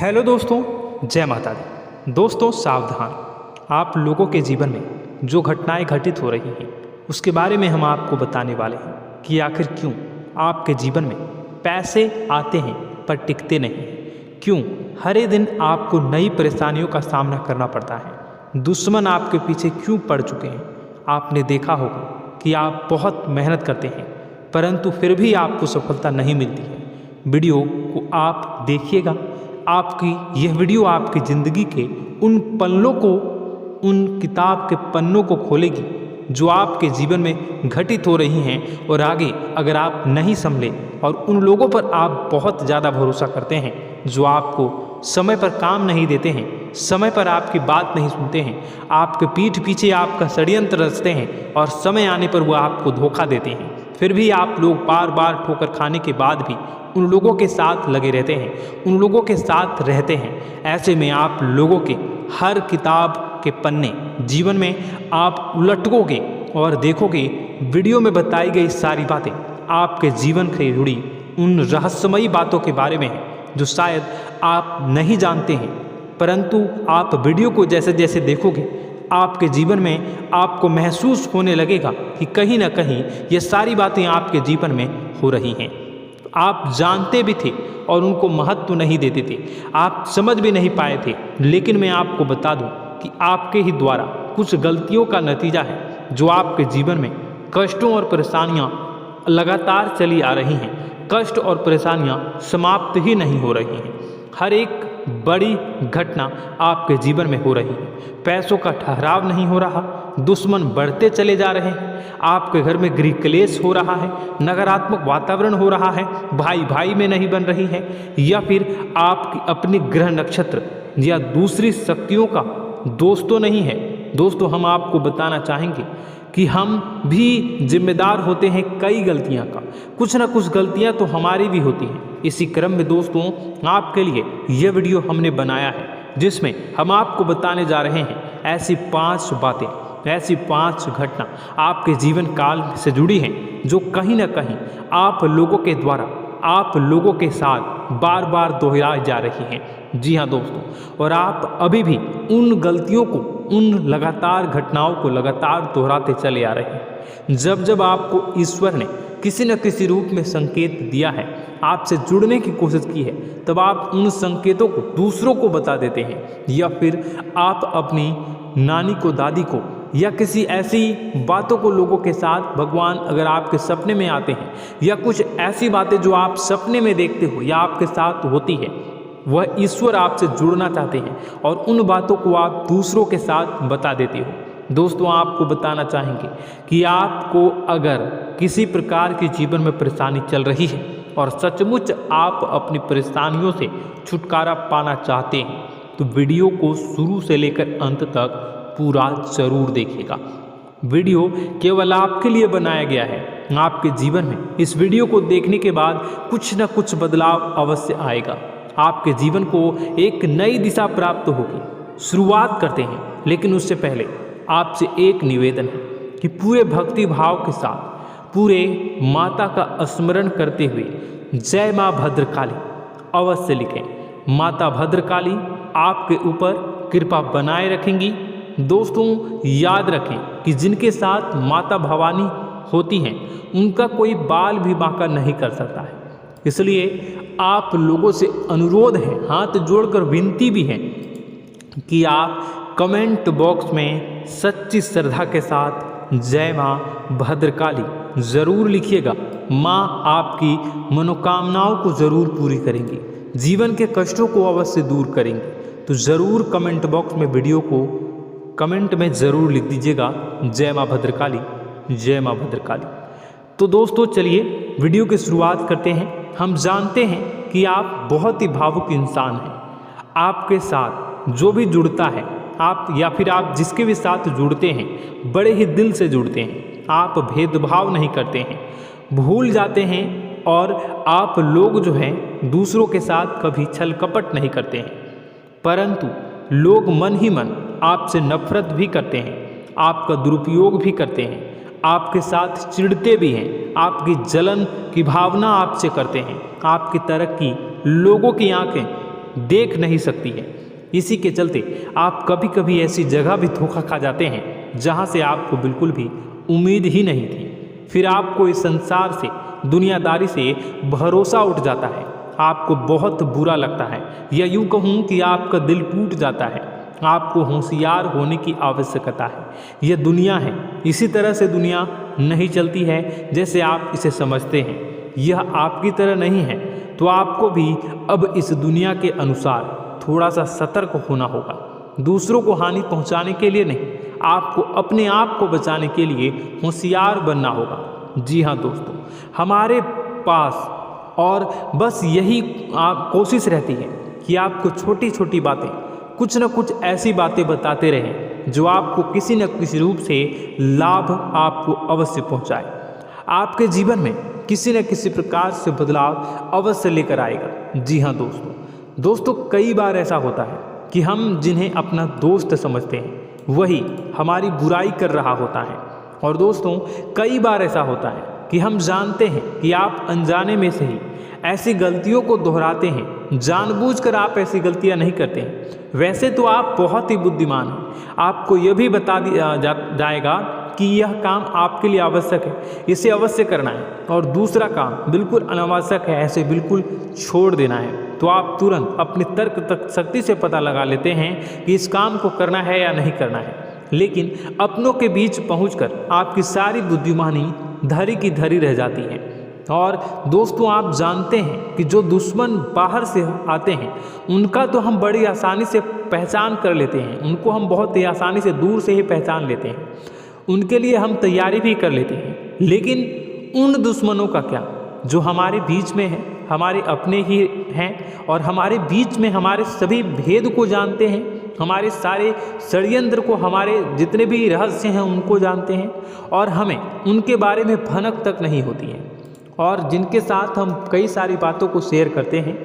Hello दोस्तों, जय माता दी। दोस्तों सावधान, आप लोगों के जीवन में जो घटनाएं घटित हो रही हैं उसके बारे में हम आपको बताने वाले हैं कि आखिर क्यों आपके जीवन में पैसे आते हैं पर टिकते नहीं। क्यों हर दिन आपको नई परेशानियों का सामना करना पड़ता है। दुश्मन आपके पीछे क्यों पड़ चुके हैं। आपने देखा होगा कि आप बहुत मेहनत करते हैं परंतु फिर भी आपको सफलता नहीं मिलती है। वीडियो को आप देखिएगा। आपकी यह वीडियो आपकी ज़िंदगी के उन पन्नों को, उन किताब के पन्नों को खोलेगी जो आपके जीवन में घटित हो रही हैं। और आगे अगर आप नहीं संभले और उन लोगों पर आप बहुत ज़्यादा भरोसा करते हैं जो आपको समय पर काम नहीं देते हैं, समय पर आपकी बात नहीं सुनते हैं, आपके पीठ पीछे आपका षड्यंत्र रचते हैं और समय आने पर वो आपको धोखा देते हैं, फिर भी आप लोग बार बार ठोकर खाने के बाद भी उन लोगों के साथ लगे रहते हैं, उन लोगों के साथ रहते हैं। ऐसे में आप लोगों के हर किताब के पन्ने जीवन में आप उलटोगे और देखोगे वीडियो में बताई गई सारी बातें आपके जीवन से जुड़ी उन रहस्यमयी बातों के बारे में हैं जो शायद आप नहीं जानते हैं। परंतु आप वीडियो को जैसे जैसे देखोगे आपके जीवन में आपको महसूस होने लगेगा कि कहीं ना कहीं ये सारी बातें आपके जीवन में हो रही हैं। आप जानते भी थे और उनको महत्व नहीं देते थे, आप समझ भी नहीं पाए थे। लेकिन मैं आपको बता दूं कि आपके ही द्वारा कुछ गलतियों का नतीजा है जो आपके जीवन में कष्टों और परेशानियां लगातार चली आ रही हैं। कष्ट और परेशानियां समाप्त ही नहीं हो रही हैं। हर एक बड़ी घटना आपके जीवन में हो रही है। पैसों का ठहराव नहीं हो रहा, दुश्मन बढ़ते चले जा रहे हैं, आपके घर में गृह क्लेश हो रहा है, नकारात्मक वातावरण हो रहा है, भाई भाई में नहीं बन रही है, या फिर आपकी अपनी ग्रह नक्षत्र या दूसरी शक्तियों का दोष तो नहीं है। दोस्तों हम आपको बताना चाहेंगे कि हम भी जिम्मेदार होते हैं कई गलतियां का, कुछ ना कुछ गलतियां तो हमारी भी होती हैं। इसी क्रम में दोस्तों आपके लिए यह वीडियो हमने बनाया है जिसमें हम आपको बताने जा रहे हैं ऐसी 5 बातें, ऐसी 5 घटना आपके जीवन काल से जुड़ी हैं जो कहीं ना कहीं आप लोगों के द्वारा आप लोगों के साथ बार बार दोहराई जा रही हैं। जी हाँ दोस्तों, और आप अभी भी उन गलतियों को, उन लगातार घटनाओं को लगातार दोहराते चले आ रहे हैं। जब जब आपको ईश्वर ने किसी न किसी रूप में संकेत दिया है, आपसे जुड़ने की कोशिश की है, तब आप उन संकेतों को दूसरों को बता देते हैं, या फिर आप अपनी नानी को, दादी को, या किसी ऐसी बातों को लोगों के साथ, भगवान अगर आपके सपने में आते हैं या कुछ ऐसी बातें जो आप सपने में देखते हो या आपके साथ होती है, वह ईश्वर आपसे जुड़ना चाहते हैं और उन बातों को आप दूसरों के साथ बता देते हो। दोस्तों आपको बताना चाहेंगे कि आपको अगर किसी प्रकार की जीवन में परेशानी चल रही है और सचमुच आप अपनी परेशानियों से छुटकारा पाना चाहते हैं तो वीडियो को शुरू से लेकर अंत तक पूरा जरूर देखिएगा। वीडियो केवल आपके लिए बनाया गया है। आपके जीवन में इस वीडियो को देखने के बाद कुछ न कुछ बदलाव अवश्य आएगा। आपके जीवन को एक नई दिशा प्राप्त होगी। शुरुआत करते हैं, लेकिन उससे पहले आपसे एक निवेदन है कि पूरे भक्ति भाव के साथ, पूरे माता का स्मरण करते हुए जय माँ भद्रकाली अवश्य लिखें। माता भद्रकाली आपके ऊपर कृपा बनाए रखेंगी। दोस्तों याद रखें कि जिनके साथ माता भवानी होती हैं उनका कोई बाल भी बांका नहीं कर सकता है। इसलिए आप लोगों से अनुरोध है, हाथ जोड़कर विनती भी है कि आप कमेंट बॉक्स में सच्ची श्रद्धा के साथ जय माँ भद्रकाली ज़रूर लिखिएगा। माँ आपकी मनोकामनाओं को ज़रूर पूरी करेंगी, जीवन के कष्टों को अवश्य दूर करेंगी। तो ज़रूर कमेंट बॉक्स में वीडियो को कमेंट में ज़रूर लिख दीजिएगा जय माँ भद्रकाली, जय माँ भद्रकाली। तो दोस्तों चलिए वीडियो की शुरुआत करते हैं। हम जानते हैं कि आप बहुत ही भावुक इंसान हैं। आपके साथ जो भी जुड़ता है, आप या फिर आप जिसके भी साथ जुड़ते हैं बड़े ही दिल से जुड़ते हैं। आप भेदभाव नहीं करते हैं, भूल जाते हैं, और आप लोग जो हैं दूसरों के साथ कभी छल कपट नहीं करते हैं। परंतु लोग मन ही मन आपसे नफरत भी करते हैं, आपका दुरुपयोग भी करते हैं, आपके साथ चिढ़ते भी हैं, आपकी जलन की भावना आपसे करते हैं, आपकी तरक्की लोगों की आंखें देख नहीं सकती है। इसी के चलते आप कभी कभी ऐसी जगह भी धोखा खा जाते हैं जहाँ से आपको बिल्कुल भी उम्मीद ही नहीं थी। फिर आपको इस संसार से, दुनियादारी से भरोसा उठ जाता है, आपको बहुत बुरा लगता है, या यूँ कहूँ कि आपका दिल टूट जाता है। आपको होशियार होने की आवश्यकता है। यह दुनिया है, इसी तरह से दुनिया नहीं चलती है जैसे आप इसे समझते हैं। यह आपकी तरह नहीं है, तो आपको भी अब इस दुनिया के अनुसार थोड़ा सा सतर्क होना होगा। दूसरों को हानि पहुंचाने के लिए नहीं, आपको अपने आप को बचाने के लिए होशियार बनना होगा। जी हाँ दोस्तों, हमारे पास और बस यही कोशिश रहती है कि आपको छोटी छोटी बातें, कुछ न कुछ ऐसी बातें बताते रहें जो आपको किसी न किसी रूप से लाभ आपको अवश्य पहुंचाए। आपके जीवन में किसी न किसी प्रकार से बदलाव अवश्य लेकर आएगा। जी हाँ दोस्तों, कई बार ऐसा होता है कि हम जिन्हें अपना दोस्त समझते हैं वही हमारी बुराई कर रहा होता है। और दोस्तों, कई बार ऐसा होता है कि हम जानते हैं कि आप अनजाने में से ही ऐसी गलतियों को दोहराते हैं। जानबूझकर आप ऐसी गलतियां नहीं करते हैं। वैसे तो आप बहुत ही बुद्धिमान हैं। आपको यह भी बता दिया जाएगा कि यह काम आपके लिए आवश्यक है, इसे अवश्य करना है, और दूसरा काम बिल्कुल अनावश्यक है, ऐसे बिल्कुल छोड़ देना है। तो आप तुरंत अपनी तर्क शक्ति से पता लगा लेते हैं कि इस काम को करना है या नहीं करना है। लेकिन अपनों के बीच पहुंचकर आपकी सारी बुद्धिमानी धरी की धरी रह जाती है। और दोस्तों, आप जानते हैं कि जो दुश्मन बाहर से आते हैं उनका तो हम बड़ी आसानी से पहचान कर लेते हैं, उनको हम बहुत ही आसानी से दूर से ही पहचान लेते हैं, उनके लिए हम तैयारी भी कर लेते हैं। लेकिन उन दुश्मनों का क्या जो हमारे बीच में है, हमारे अपने ही हैं और हमारे बीच में हमारे सभी भेद को जानते हैं, हमारे सारे षड्यंत्र को, हमारे जितने भी रहस्य हैं उनको जानते हैं, और हमें उनके बारे में भनक तक नहीं होती है, और जिनके साथ हम कई सारी बातों को शेयर करते हैं,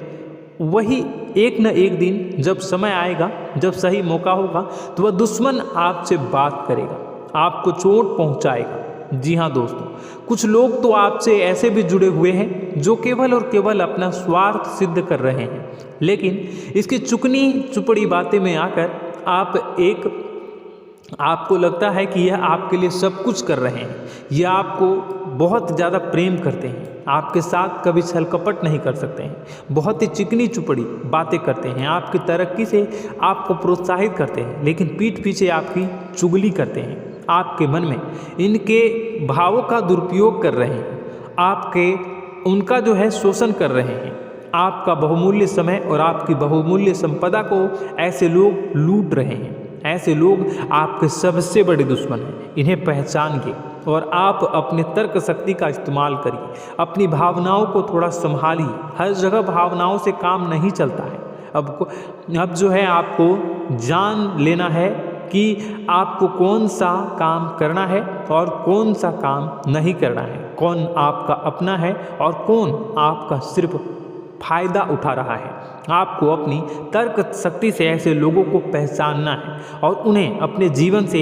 वही एक न एक दिन जब समय आएगा, जब सही मौका होगा, तो वह दुश्मन आपसे बात करेगा, आपको चोट पहुंचाएगा। जी हाँ दोस्तों, कुछ लोग तो आपसे ऐसे भी जुड़े हुए हैं जो केवल और केवल अपना स्वार्थ सिद्ध कर रहे हैं। लेकिन इसकी चुकनी चुपड़ी बातें में आकर आपको लगता है कि यह आपके लिए सब कुछ कर रहे हैं, यह आपको बहुत ज़्यादा प्रेम करते हैं, आपके साथ कभी छल कपट नहीं कर सकते हैं, बहुत ही चिकनी चुपड़ी बातें करते हैं, आपकी तरक्की से आपको प्रोत्साहित करते हैं, लेकिन पीठ पीछे आपकी चुगली करते हैं, आपके मन में इनके भावों का दुरुपयोग कर रहे हैं, उनका जो है शोषण कर रहे हैं। आपका बहुमूल्य समय और आपकी बहुमूल्य संपदा को ऐसे लोग लूट रहे हैं। ऐसे लोग आपके सबसे बड़े दुश्मन हैं। इन्हें पहचानिए और आप अपने तर्क शक्ति का इस्तेमाल करिए। अपनी भावनाओं को थोड़ा संभालिए। हर जगह भावनाओं से काम नहीं चलता है। अब जो है आपको जान लेना है कि आपको कौन सा काम करना है और कौन सा काम नहीं करना है, कौन आपका अपना है और कौन आपका सिर्फ फायदा उठा रहा है। आपको अपनी तर्क शक्ति से ऐसे लोगों को पहचानना है और उन्हें अपने जीवन से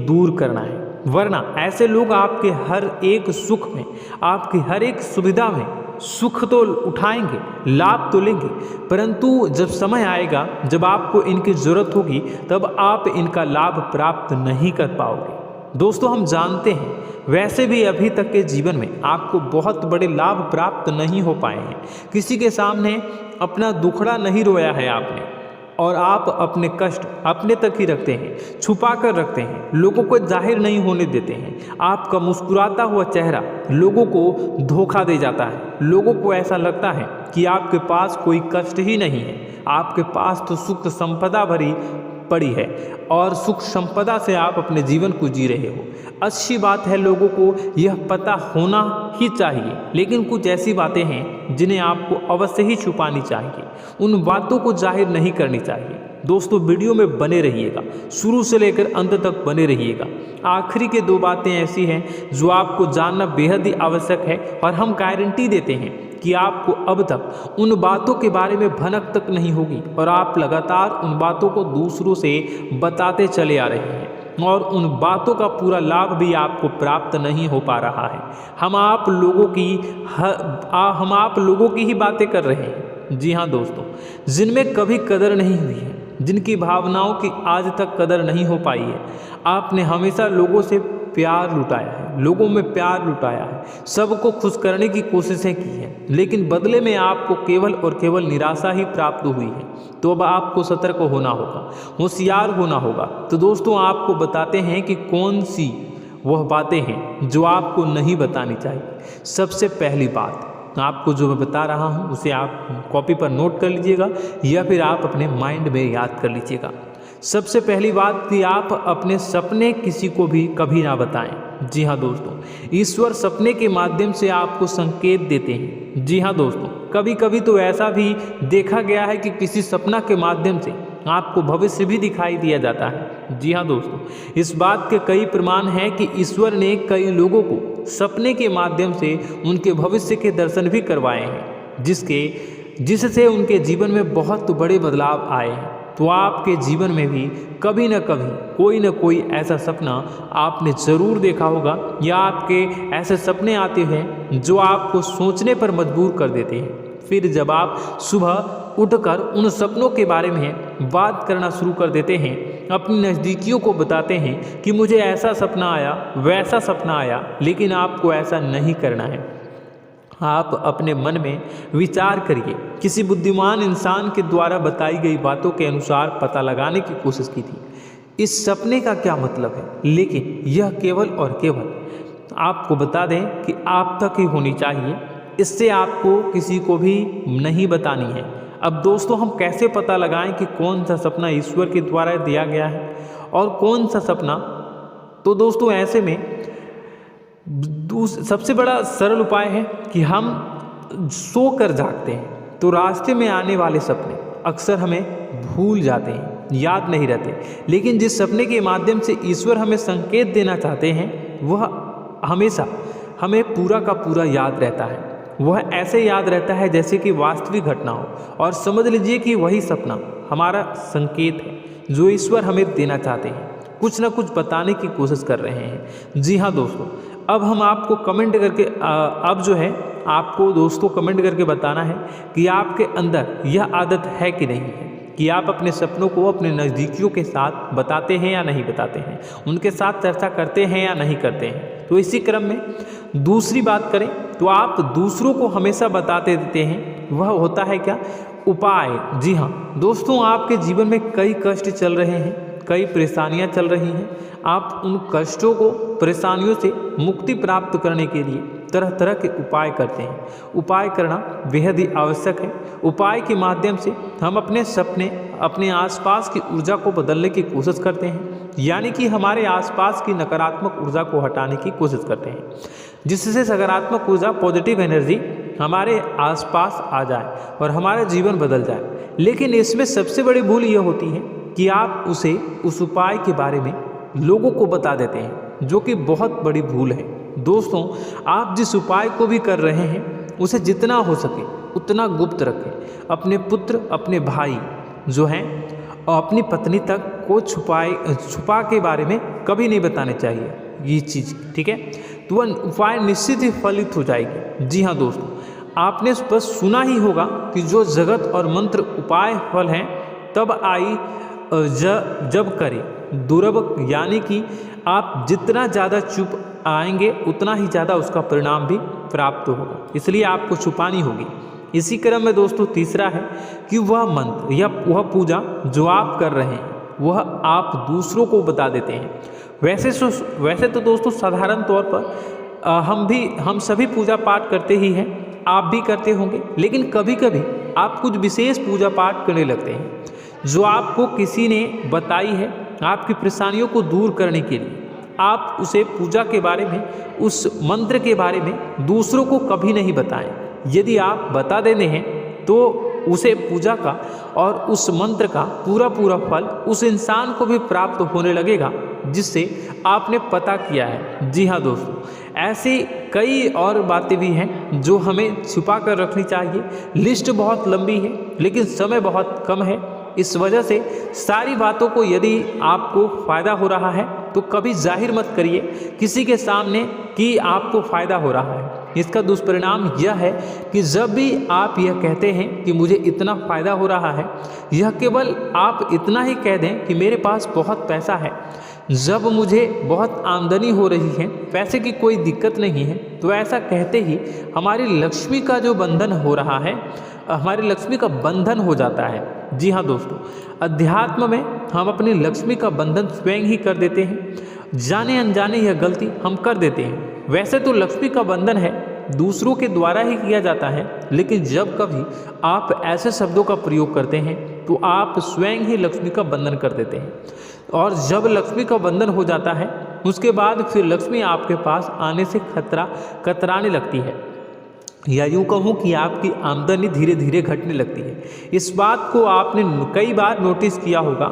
दूर करना है, वरना ऐसे लोग आपके हर एक सुख में, आपकी हर एक सुविधा में सुख तो उठाएंगे, लाभ तो लेंगे, परंतु जब समय आएगा, जब आपको इनकी ज़रूरत होगी, तब आप इनका लाभ प्राप्त नहीं कर पाओगे। दोस्तों, हम जानते हैं वैसे भी अभी तक के जीवन में आपको बहुत बड़े लाभ प्राप्त नहीं हो पाए हैं। किसी के सामने अपना दुखड़ा नहीं रोया है आपने, और आप अपने कष्ट अपने तक ही रखते हैं, छुपा कर रखते हैं, लोगों को जाहिर नहीं होने देते हैं। आपका मुस्कुराता हुआ चेहरा लोगों को धोखा दे जाता है। लोगों को ऐसा लगता है कि आपके पास कोई कष्ट ही नहीं है, आपके पास तो सुख संपदा भरी पड़ी है और सुख संपदा से आप अपने जीवन को जी रहे हो। अच्छी बात है, लोगों को यह पता होना ही चाहिए, लेकिन कुछ ऐसी बातें हैं जिन्हें आपको अवश्य ही छुपानी चाहिए, उन बातों को जाहिर नहीं करनी चाहिए। दोस्तों, वीडियो में बने रहिएगा, शुरू से लेकर अंत तक बने रहिएगा। आखिरी के 2 बातें ऐसी हैं जो आपको जानना बेहद ही आवश्यक है, और हम गारंटी देते हैं कि आपको अब तक उन बातों के बारे में भनक तक नहीं होगी, और आप लगातार उन बातों को दूसरों से बताते चले आ रहे हैं, और उन बातों का पूरा लाभ भी आपको प्राप्त नहीं हो पा रहा है। हम आप लोगों की ही बातें कर रहे हैं। जी हाँ दोस्तों, जिनमें कभी कदर नहीं हुई है, जिनकी भावनाओं की आज तक कदर नहीं हो पाई है। आपने हमेशा लोगों से प्यार लुटाया है, लोगों में प्यार लुटाया है, सबको खुश करने की कोशिशें की हैं, लेकिन बदले में आपको केवल और केवल निराशा ही प्राप्त हुई है। तो अब आपको सतर्क होना होगा, होशियार होना होगा। तो दोस्तों आपको बताते हैं कि कौन सी वह बातें हैं जो आपको नहीं बतानी चाहिए। सबसे पहली बात आपको जो मैं बता रहा हूँ उसे आप कॉपी पर नोट कर लीजिएगा या फिर आप अपने माइंड में याद कर लीजिएगा। सबसे पहली बात कि आप अपने सपने किसी को भी कभी ना बताएं। जी हाँ दोस्तों, ईश्वर सपने के माध्यम से आपको संकेत देते हैं। जी हाँ दोस्तों, कभी कभी तो ऐसा भी देखा गया है कि किसी सपना के माध्यम से आपको भविष्य भी दिखाई दिया जाता है। जी हाँ दोस्तों, इस बात के कई प्रमाण हैं कि ईश्वर ने कई लोगों को सपने के माध्यम से उनके भविष्य के दर्शन भी करवाए हैं, जिससे उनके जीवन में बहुत बड़े बदलाव आए हैं। तो आपके जीवन में भी कभी न कभी कोई न कोई ऐसा सपना आपने ज़रूर देखा होगा, या आपके ऐसे सपने आते हैं जो आपको सोचने पर मजबूर कर देते हैं। फिर जब आप सुबह उठकर उन सपनों के बारे में बात करना शुरू कर देते हैं, अपनी नज़दीकियों को बताते हैं कि मुझे ऐसा सपना आया, वैसा सपना आया, लेकिन आपको ऐसा नहीं करना है। आप अपने मन में विचार करिए, किसी बुद्धिमान इंसान के द्वारा बताई गई बातों के अनुसार पता लगाने की कोशिश की थी इस सपने का क्या मतलब है, लेकिन यह केवल और केवल आपको बता दें कि आप तक ही होनी चाहिए। इससे आपको किसी को भी नहीं बतानी है। अब दोस्तों हम कैसे पता लगाएं कि कौन सा सपना ईश्वर के द्वारा दिया गया है और कौन सा सपना? तो दोस्तों ऐसे में सबसे बड़ा सरल उपाय है कि हम सो कर जागते हैं तो रास्ते में आने वाले सपने अक्सर हमें भूल जाते हैं, याद नहीं रहते। लेकिन जिस सपने के माध्यम से ईश्वर हमें संकेत देना चाहते हैं वह हमेशा हमें पूरा का पूरा याद रहता है। वह ऐसे याद रहता है जैसे कि वास्तविक घटना हो, और समझ लीजिए कि वही सपना हमारा संकेत है जो ईश्वर हमें देना चाहते हैं, कुछ ना कुछ बताने की कोशिश कर रहे हैं। जी हाँ दोस्तों, अब हम आपको कमेंट करके अब जो है आपको दोस्तों कमेंट करके बताना है कि आपके अंदर यह आदत है कि नहीं है कि आप अपने सपनों को अपने नज़दीकियों के साथ बताते हैं या नहीं बताते हैं, उनके साथ चर्चा करते हैं या नहीं करते हैं। तो इसी क्रम में दूसरी बात करें तो आप दूसरों को हमेशा बताते देते हैं, वह होता है क्या? उपाय। जी हाँ दोस्तों, आपके जीवन में कई कष्ट चल रहे हैं, कई परेशानियां चल रही हैं। आप उन कष्टों को, परेशानियों से मुक्ति प्राप्त करने के लिए तरह तरह के उपाय करते हैं। उपाय करना बेहद ही आवश्यक है। उपाय के माध्यम से हम अपने सपने, अपने आसपास की ऊर्जा को बदलने की कोशिश करते हैं, यानी कि हमारे आसपास की नकारात्मक ऊर्जा को हटाने की कोशिश करते हैं, जिससे सकारात्मक ऊर्जा, पॉजिटिव एनर्जी हमारे आसपास आ जाए और हमारा जीवन बदल जाए। लेकिन इसमें सबसे बड़ी भूल यह होती है कि आप उस उपाय के बारे में लोगों को बता देते हैं, जो कि बहुत बड़ी भूल है। दोस्तों आप जिस उपाय को भी कर रहे हैं उसे जितना हो सके उतना गुप्त रखें। अपने पुत्र, अपने भाई जो हैं और अपनी पत्नी तक को छुपा के बारे में कभी नहीं बताने चाहिए ये चीज़, ठीक है? तो वह उपाय निश्चित ही फलित हो जाएगी। जी हाँ दोस्तों, आपने बस सुना ही होगा कि जो जगत और मंत्र उपाय फल हैं तब आई जब करें दुर्लभ, यानी कि आप जितना ज़्यादा चुप आएंगे उतना ही ज़्यादा उसका परिणाम भी प्राप्त होगा, इसलिए आपको छुपानी होगी। इसी क्रम में दोस्तों तीसरा है कि वह मंत्र या वह पूजा जो आप कर रहे हैं वह आप दूसरों को बता देते हैं। वैसे तो दोस्तों साधारण तौर पर हम सभी पूजा पाठ करते ही हैं, आप भी करते होंगे, लेकिन कभी कभी आप कुछ विशेष पूजा पाठ करने लगते हैं जो आपको किसी ने बताई है आपकी परेशानियों को दूर करने के लिए। आप उसे पूजा के बारे में, उस मंत्र के बारे में दूसरों को कभी नहीं बताएं। यदि आप बता देते हैं तो उसे पूजा का और उस मंत्र का पूरा फल उस इंसान को भी प्राप्त होने लगेगा जिससे आपने पता किया है। जी हाँ दोस्तों, ऐसी कई और बातें भी हैं जो हमें छुपा कर रखनी चाहिए। लिस्ट बहुत लंबी है लेकिन समय बहुत कम है, इस वजह से सारी बातों को यदि आपको फ़ायदा हो रहा है तो कभी जाहिर मत करिए किसी के सामने कि आपको फ़ायदा हो रहा है। इसका दुष्परिणाम यह है कि जब भी आप यह कहते हैं कि मुझे इतना फ़ायदा हो रहा है, यह केवल आप इतना ही कह दें कि मेरे पास बहुत पैसा है, जब मुझे बहुत आमदनी हो रही है, पैसे की कोई दिक्कत नहीं है, तो ऐसा कहते ही हमारी लक्ष्मी का जो बंधन हो रहा है, हमारी लक्ष्मी का बंधन हो जाता है। जी हाँ दोस्तों, अध्यात्म में हम अपनी लक्ष्मी का बंधन स्वयं ही कर देते हैं। जाने अनजाने यह गलती हम कर देते हैं। वैसे तो लक्ष्मी का बंधन है दूसरों के द्वारा ही किया जाता है, लेकिन जब कभी आप ऐसे शब्दों का प्रयोग करते हैं तो आप स्वयं ही लक्ष्मी का बंधन कर देते हैं। और जब लक्ष्मी का बंधन हो जाता है, उसके बाद फिर लक्ष्मी आपके पास आने से कतराने लगती है, या यूँ कहूँ कि आपकी आमदनी धीरे धीरे घटने लगती है। इस बात को आपने कई बार नोटिस किया होगा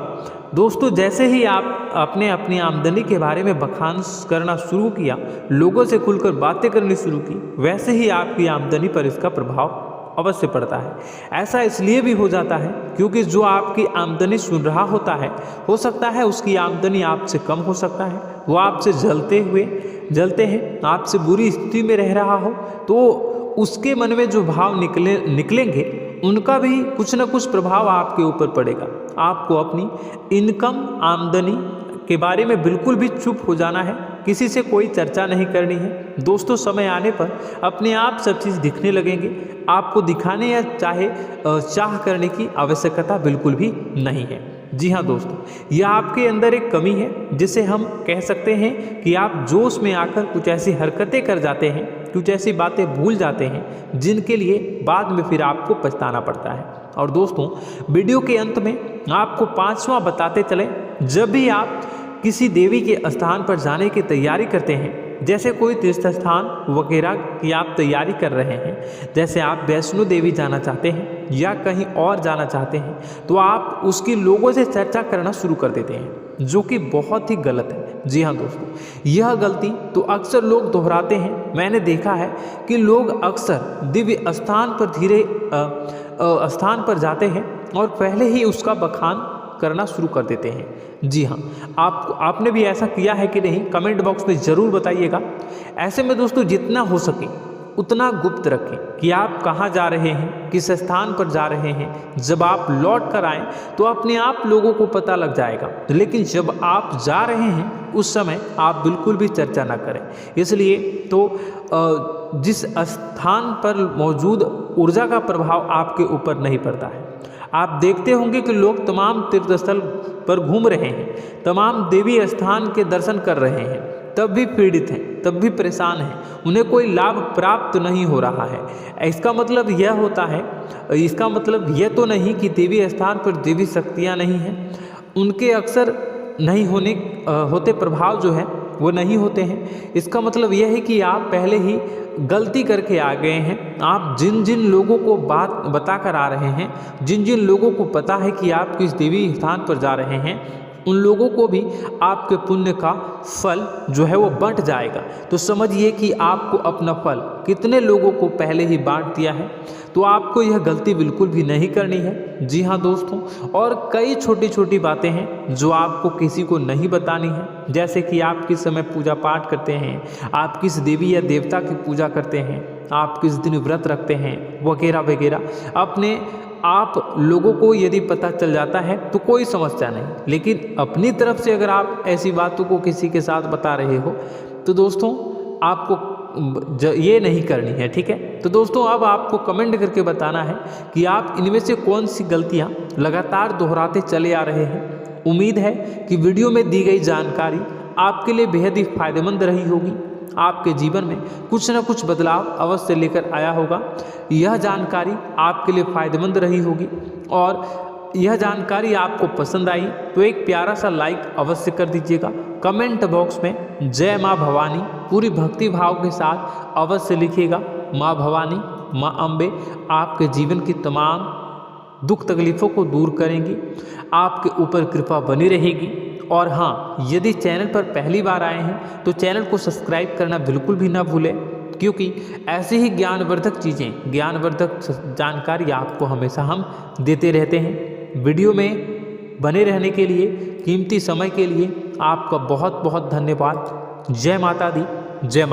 दोस्तों। जैसे ही आपने अपनी आमदनी के बारे में बखान करना शुरू किया, लोगों से खुलकर बातें करनी शुरू की, वैसे ही आपकी आमदनी पर इसका प्रभाव अवश्य पड़ता है। ऐसा इसलिए भी हो जाता है क्योंकि जो आपकी आमदनी सुन रहा होता है, हो सकता है उसकी आमदनी आपसे कम हो सकता है, वो आपसे जलते हैं, आपसे बुरी स्थिति में रह रहा हो, तो उसके मन में जो भाव निकलेंगे उनका भी कुछ न कुछ प्रभाव आपके ऊपर पड़ेगा। आपको अपनी इनकम आमदनी के बारे में बिल्कुल भी चुप हो जाना है, किसी से कोई चर्चा नहीं करनी है दोस्तों। समय आने पर अपने आप सब चीज़ दिखने लगेंगे। आपको दिखाने या चाह करने की आवश्यकता बिल्कुल भी नहीं है। जी हाँ दोस्तों, यह आपके अंदर एक कमी है, जिसे हम कह सकते हैं कि आप जोश में आकर कुछ ऐसी हरकतें कर जाते हैं, कुछ ऐसी बातें भूल जाते हैं जिनके लिए बाद में फिर आपको पछताना पड़ता है। और दोस्तों, वीडियो के अंत में आपको 5वां बताते चले, जब भी आप किसी देवी के स्थान पर जाने की तैयारी करते हैं, जैसे कोई तीर्थ स्थान वगैरह की आप तैयारी कर रहे हैं, जैसे आप वैष्णो देवी जाना चाहते हैं या कहीं और जाना चाहते हैं, तो आप उसकी लोगों से चर्चा करना शुरू कर देते हैं, जो कि बहुत ही गलत है। जी हाँ दोस्तों, यह गलती तो अक्सर लोग दोहराते हैं। मैंने देखा है कि लोग अक्सर दिव्य स्थान पर जाते हैं और पहले ही उसका बखान करना शुरू कर देते हैं। जी हाँ, आपने भी ऐसा किया है कि नहीं, कमेंट बॉक्स में ज़रूर बताइएगा। ऐसे में दोस्तों, जितना हो सके उतना गुप्त रखें कि आप कहाँ जा रहे हैं, किस स्थान पर जा रहे हैं। जब आप लौट कर आएँ तो अपने आप लोगों को पता लग जाएगा, लेकिन जब आप जा रहे हैं उस समय आप बिल्कुल भी चर्चा ना करें। इसलिए तो जिस स्थान पर मौजूद ऊर्जा का प्रभाव आपके ऊपर नहीं पड़ता है। आप देखते होंगे कि लोग तमाम तीर्थ स्थल पर घूम रहे हैं, तमाम देवी स्थान के दर्शन कर रहे हैं, तब भी पीड़ित हैं, तब भी परेशान हैं, उन्हें कोई लाभ प्राप्त नहीं हो रहा है। इसका मतलब यह तो नहीं कि देवी स्थान पर देवी शक्तियाँ नहीं हैं, उनके अक्सर नहीं होते प्रभाव जो है वो नहीं होते हैं। इसका मतलब यह है कि आप पहले ही गलती करके आ गए हैं। आप जिन जिन लोगों को बात बता कर आ रहे हैं, जिन जिन लोगों को पता है कि आप किस देवी स्थान पर जा रहे हैं, उन लोगों को भी आपके पुण्य का फल जो है वो बंट जाएगा। तो समझिए कि आपको अपना फल कितने लोगों को पहले ही बांट दिया है। तो आपको यह गलती बिल्कुल भी नहीं करनी है। जी हाँ दोस्तों, और कई छोटी छोटी बातें हैं जो आपको किसी को नहीं बतानी है, जैसे कि आप किस समय पूजा पाठ करते हैं, आप किस देवी या देवता की पूजा करते हैं, आप किस दिन व्रत रखते हैं, वगैरह वगैरह। अपने आप लोगों को यदि पता चल जाता है तो कोई समस्या नहीं, लेकिन अपनी तरफ से अगर आप ऐसी बातों को किसी के साथ बता रहे हो तो दोस्तों आपको ये नहीं करनी है, ठीक है। तो दोस्तों, अब आपको कमेंट करके बताना है कि आप इनमें से कौन सी गलतियां लगातार दोहराते चले आ रहे हैं। उम्मीद है कि वीडियो में दी गई जानकारी आपके लिए बेहद ही फायदेमंद रही होगी, आपके जीवन में कुछ न कुछ बदलाव अवश्य लेकर आया होगा। यह जानकारी आपके लिए फायदेमंद रही होगी और यह जानकारी आपको पसंद आई तो एक प्यारा सा लाइक अवश्य कर दीजिएगा। कमेंट बॉक्स में जय माँ भवानी पूरी भक्ति भाव के साथ अवश्य लिखिएगा। माँ भवानी, माँ अम्बे आपके जीवन की तमाम दुख तकलीफ़ों को दूर करेंगी, आपके ऊपर कृपा बनी रहेगी। और हाँ, यदि चैनल पर पहली बार आए हैं तो चैनल को सब्सक्राइब करना बिल्कुल भी ना भूलें, क्योंकि ऐसे ही ज्ञानवर्धक चीज़ें, ज्ञानवर्धक जानकारी आपको हमेशा हम देते रहते हैं। वीडियो में बने रहने के लिए, कीमती समय के लिए आपका बहुत बहुत धन्यवाद। जय माता दी, जय माता।